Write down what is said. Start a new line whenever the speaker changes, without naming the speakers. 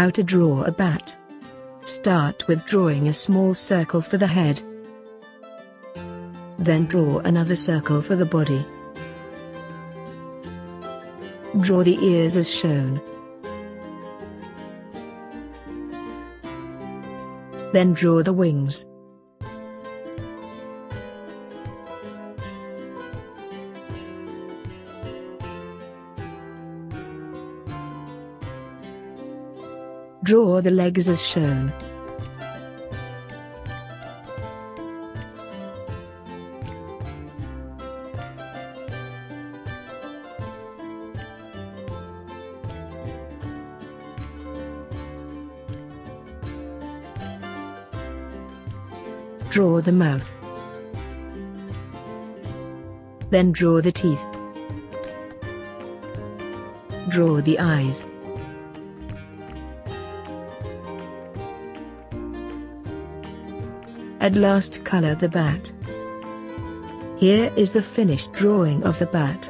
How to draw a bat. Start with drawing a small circle for the head. Then draw another circle for the body. Draw the ears as shown. Then draw the wings. Draw the legs as shown. Draw the mouth. Then draw the teeth. Draw the eyes. At last color the bat. Here is the finished drawing of the bat.